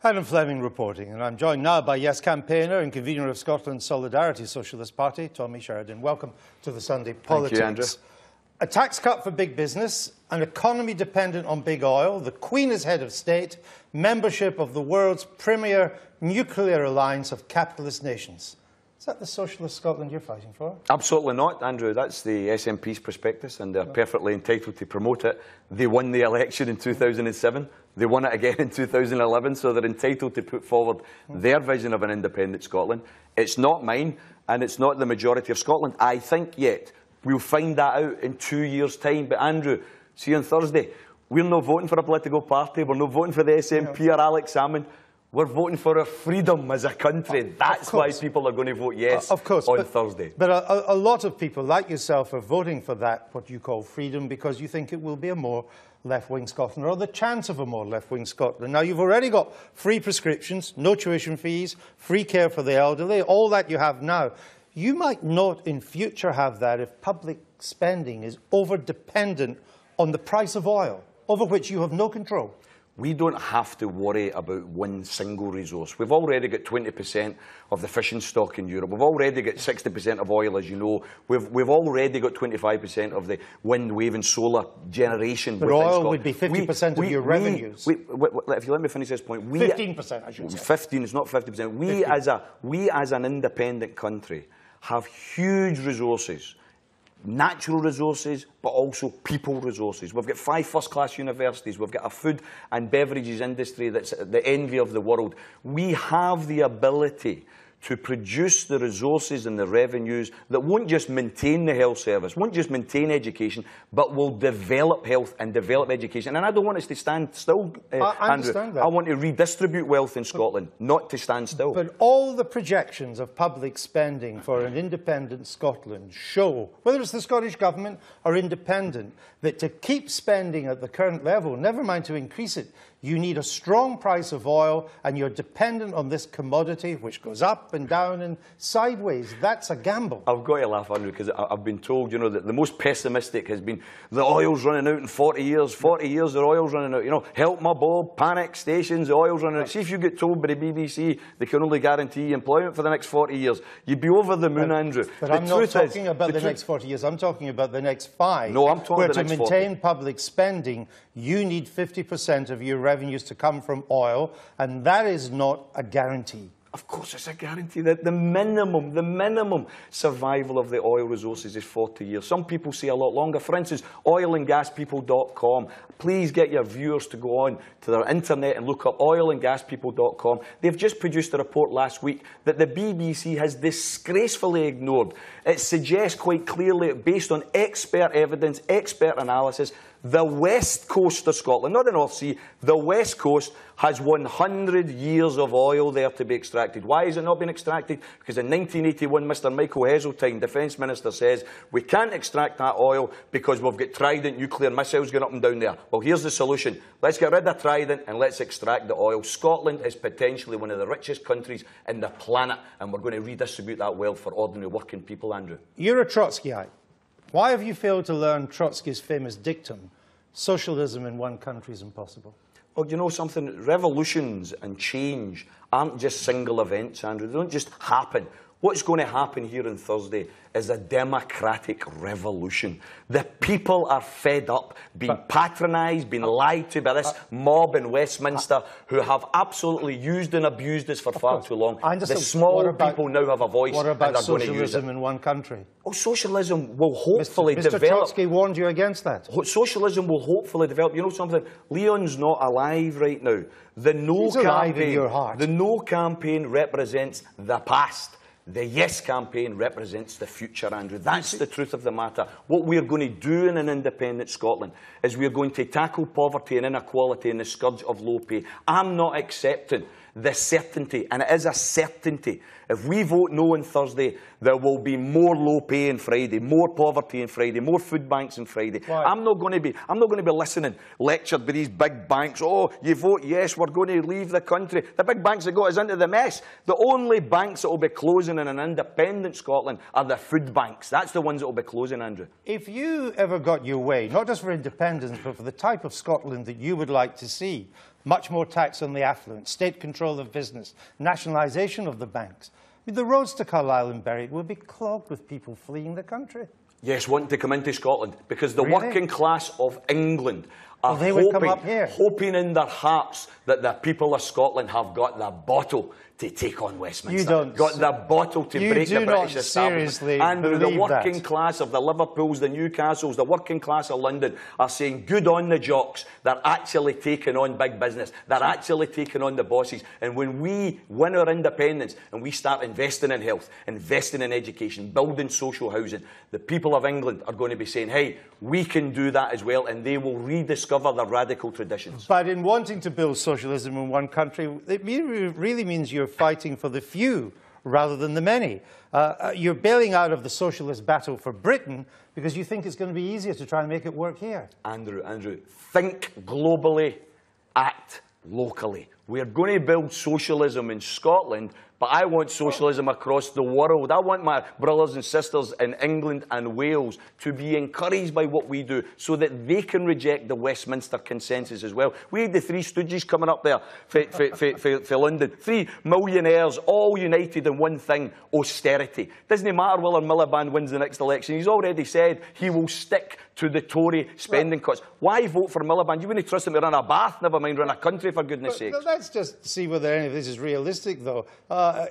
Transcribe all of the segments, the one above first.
Adam Fleming reporting, and I'm joined now by Yes campaigner and convener of Scotland's Solidarity Socialist Party, Tommy Sheridan. Welcome to the Sunday Politics. Thank you, Andrew. A tax cut for big business, an economy dependent on big oil, the Queen as head of state, membership of the world's premier nuclear alliance of capitalist nations. Is that the socialist Scotland you're fighting for? Absolutely not, Andrew. That's the SNP's prospectus, and they're perfectly entitled to promote it. They won the election in 2007. They won it again in 2011, so they're entitled to put forward their vision of an independent Scotland. It's not mine, and it's not the majority of Scotland. I think yet we'll find that out in 2 years' time. But, Andrew, see you on Thursday. We're not voting for a political party. We're not voting for the SNP or Alex Salmond. We're voting for our freedom as a country. That's why people are going to vote yes on Thursday. But a lot of people, like yourself, are voting for that, what you call freedom, because you think it will be a more left-wing Scotland, or the chance of a more left-wing Scotland. Now, you've already got free prescriptions, no tuition fees, free care for the elderly, all that you have now. You might not in future have that if public spending is over-dependent on the price of oil, over which you have no control. We don't have to worry about one single resource. We've already got 20% of the fishing stock in Europe. We've already got 60% of oil, as you know. We've already got 25% of the wind, wave and solar generation. But oil would be 50% of your revenues. If you let me finish this point. 15%, I should say. 15, it's not 50%. We as an independent country have huge resources. Natural resources, but also people resources. We've got 5 first-class universities. We've got a food and beverages industry that's the envy of the world. We have the ability to produce the resources and the revenues that won't just maintain the health service, won't just maintain education, but will develop health and develop education. And I don't want us to stand still, I understand Andrew. that. I want to redistribute wealth in Scotland, not to stand still. But all the projections of public spending for an independent Scotland show, whether it's the Scottish Government or independent, that to keep spending at the current level, never mind to increase it, you need a strong price of oil, and you're dependent on this commodity, which goes up and down and sideways. That's a gamble. I've got to laugh, Andrew, because I've been told, you know, that the most pessimistic has been the oil's running out in 40 years. 40 years, the oil's running out. You know, help my Bob, panic stations, the oil's running out. See if you get told by the BBC they can only guarantee employment for the next 40 years. You'd be over the moon, Andrew. But I'm not talking about the next 40 years. I'm talking about the next 5. No, I'm talking about the next 40. Where to maintain public spending, you need 50% of your revenues to come from oil, and that is not a guarantee. Of course, it's a guarantee that the minimum survival of the oil resources is 40 years. Some people say a lot longer. For instance, oilandgaspeople.com. Please get your viewers to go on to their internet and look up oilandgaspeople.com. They've just produced a report last week that the BBC has disgracefully ignored. It suggests quite clearly, based on expert evidence, expert analysis, the west coast of Scotland, not the North Sea, the west coast has 100 years of oil there to be extracted. Why has it not been extracted? Because in 1981, Mr Michael Heseltine, Defence Minister, says we can't extract that oil because we've got Trident nuclear missiles going up and down there. Well, here's the solution. Let's get rid of Trident and let's extract the oil. Scotland is potentially one of the richest countries in the planet, and we're going to redistribute that wealth for ordinary working people, Andrew. You're a Trotskyite. Why have you failed to learn Trotsky's famous dictum, socialism in one country is impossible? Well, you know something? Revolutions and change aren't just single events, Andrew. They don't just happen. What's going to happen here on Thursday is a democratic revolution. The people are fed up, being patronised, being lied to by this mob in Westminster who have absolutely used and abused us for far too long. The small people now have a voice. What about and they're going to use socialism it. in one country? Oh, socialism will hopefully Mr. develop. Trotsky warned you against that. Socialism will hopefully develop. You know something? Leon's not alive right now. He's alive in your heart. The No campaign represents the past. The Yes campaign represents the future, Andrew. That's the truth of the matter. What we're going to do in an independent Scotland is we're going to tackle poverty and inequality and the scourge of low pay. I'm not accepting the certainty, and it is a certainty. If we vote no on Thursday, there will be more low pay on Friday, more poverty on Friday, more food banks on Friday. Why? I'm not going to be listening, lectured by these big banks. Oh, you vote yes, we're going to leave the country. The big banks that got us into the mess. The only banks that will be closing in an independent Scotland are the food banks. That's the ones that will be closing, Andrew. If you ever got your way, not just for independence, but for the type of Scotland that you would like to see, much more tax on the affluent, state control of business, nationalisation of the banks. I mean, the roads to Carlisle and Berwick will be clogged with people fleeing the country. Yes, wanting to come into Scotland, because the Really? working class of England are they would come up here. hoping in their hearts that the people of Scotland have got the bottle to take on Westminster. You don't. Got the bottle to You break do the not British establishment. seriously Andrew, the believe working that. class of the Liverpools, the Newcastles, the working class of London are saying, good on the jocks. They're actually taking on big business. They're actually taking on the bosses. And when we win our independence and we start investing in health, investing in education, building social housing, the people of England are going to be saying, hey, we can do that as well, and they will rediscover their radical traditions. But in wanting to build socialism in one country, it really means you're fighting for the few rather than the many. You're bailing out of the socialist battle for Britain because you think it's going to be easier to try and make it work here. Andrew, think globally, act locally. We're going to build socialism in Scotland, but I want socialism across the world. I want my brothers and sisters in England and Wales to be encouraged by what we do so that they can reject the Westminster consensus as well. We had the Three Stooges coming up there for London. 3 millionaires all united in one thing, austerity. Doesn't matter whether Miliband wins the next election. He's already said he will stick to the Tory spending cuts. Why vote for Miliband? You wouldn't trust him to run a bath, never mind run a country, for goodness sakes. Let's just see whether any of this is realistic, though,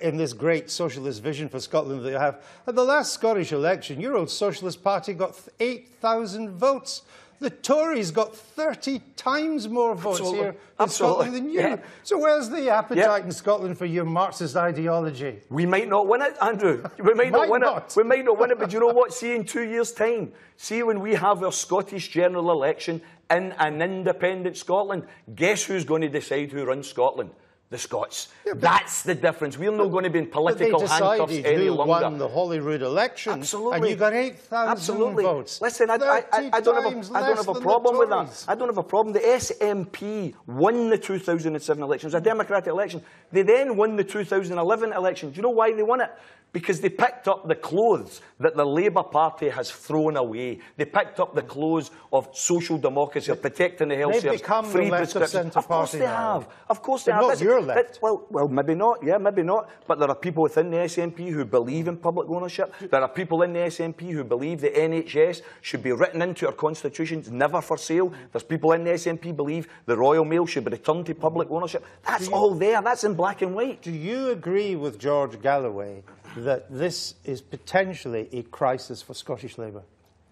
in this great socialist vision for Scotland that you have. At the last Scottish election, your old Socialist Party got 8,000 votes. The Tories got 30 times more votes here in Scotland than you. Yeah. So where's the appetite in Scotland for your Marxist ideology? We might not win it, Andrew. We might not win it. We might not win it, but you know what? See, in 2 years' time, see when we have our Scottish general election in an independent Scotland, guess who's going to decide who runs Scotland? The Scots. Yeah, that's the difference. We're not going to be in political handcuffs any longer. Who won the Holyrood election. Absolutely. And you got 8,000 votes. Listen, I don't have a problem with that. I don't have a problem. The SNP won the 2007 election. It was a democratic election. They then won the 2011 election. Do you know why they won it? Because they picked up the clothes that the Labour Party has thrown away. They picked up the clothes of social democracy, of protecting the health service, free prescriptions. Of course they have. Of course they have. Not your left. Well, maybe not. Yeah, maybe not. But there are people within the SNP who believe in public ownership. There are people in the SNP who believe the NHS should be written into our constitutions, never for sale. There's people in the SNP who believe the Royal Mail should be returned to public ownership. That's all there. That's in black and white. Do you agree with George Galloway that this is potentially a crisis for Scottish Labour?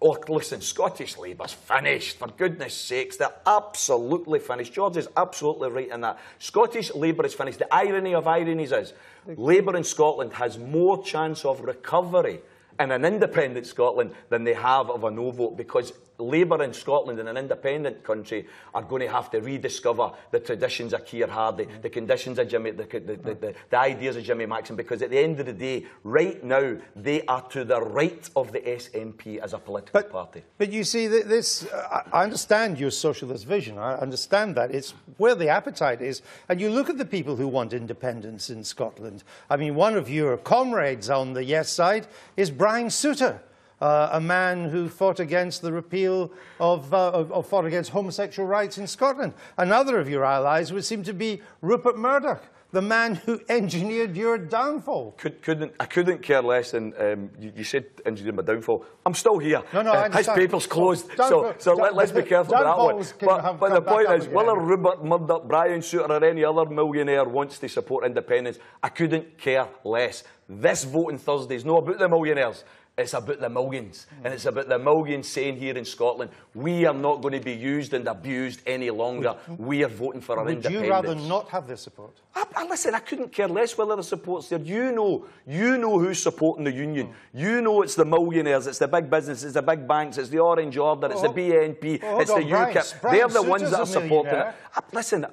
Oh, listen, Scottish Labour's finished, for goodness sakes. They're absolutely finished. George is absolutely right in that. Scottish Labour is finished. The irony of ironies is Labour in Scotland has more chance of recovery in an independent Scotland than they have of a no vote, because Labour in Scotland, in an independent country, are going to have to rediscover the traditions of Keir Hardie, the conditions of Jimmy, the ideas of Jimmy Maxim, because at the end of the day, right now, they are to the right of the SNP as a political party. But you see, I understand your socialist vision. I understand that. It's where the appetite is. And you look at the people who want independence in Scotland. I mean, one of your comrades on the yes side is Brian Souter. A man who fought against the repeal fought against homosexual rights in Scotland. Another of your allies would seem to be Rupert Murdoch, the man who engineered your downfall. I couldn't care less than you said engineered my downfall. I'm still here. No, I understand. His paper's closed, so let's be careful with that one. But the point is, whether Rupert Murdoch, Brian Souter or any other millionaire wants to support independence, I couldn't care less. This voting Thursday is not about the millionaires. It's about the millions, and it's about the millions saying here in Scotland, we are not going to be used and abused any longer. We are voting for our independence. Would you rather not have their support? Listen, I couldn't care less whether the support's there. You know who's supporting the union. You know it's the millionaires, it's the big business, it's the big banks, it's the Orange Order, it's the BNP, it's the UKIP. They're the ones that are supporting it. Listen,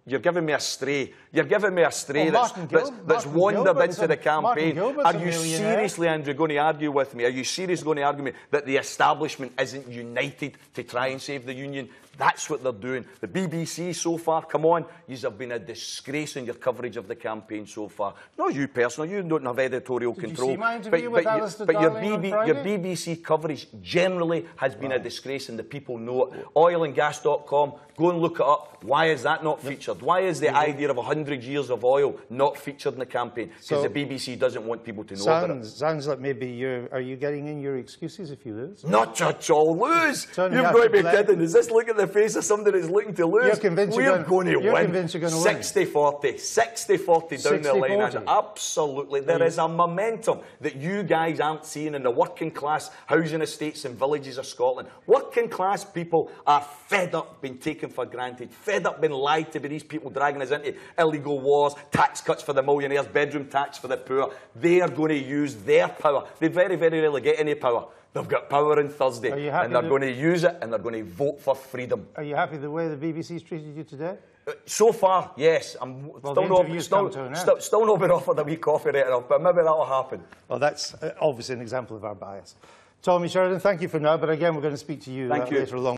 you're giving me a stray. You're giving me a stray that's wandered into the campaign. Are you seriously, Andrew, going to argue with me? Are you seriously going to argue with me that the establishment isn't united to try and save the union? That's what they're doing. The BBC so far, come on, you have been a disgrace in your coverage of the campaign so far. Not you personally, you don't have editorial control. Did you see my interview with Alistair but your Darling on Friday? BBC coverage generally has been a disgrace, and the people know it. Oilandgas.com, go and look it up. Why is that not featured? Why is the idea of 100 years of oil not featured in the campaign? Because the BBC doesn't want people to know about it. Sounds like maybe are you getting in your excuses if you lose? Not at all. Lose. You've got to be kidding. Is this look at the face of somebody that's looking to lose? You're convinced We're going to win. 60-40. 60-40 down the line. Absolutely. There is a momentum that you guys aren't seeing in the working class housing estates and villages of Scotland. Working class people are fed up being taken for granted, fed up being lied to by these people dragging us into illegal wars, tax cuts for the millionaires, bedroom tax for the poor. They are going to use their power. They very, very rarely get any power. They've got power on Thursday, and they're going to use it, and they're going to vote for freedom. Are you happy the way the BBC's treated you today? So far, yes. I'm still not been offered a wee coffee right enough, but maybe that'll happen. Well, that's obviously an example of our bias. Tommy Sheridan, thank you for now, but again, we're going to speak to you later along.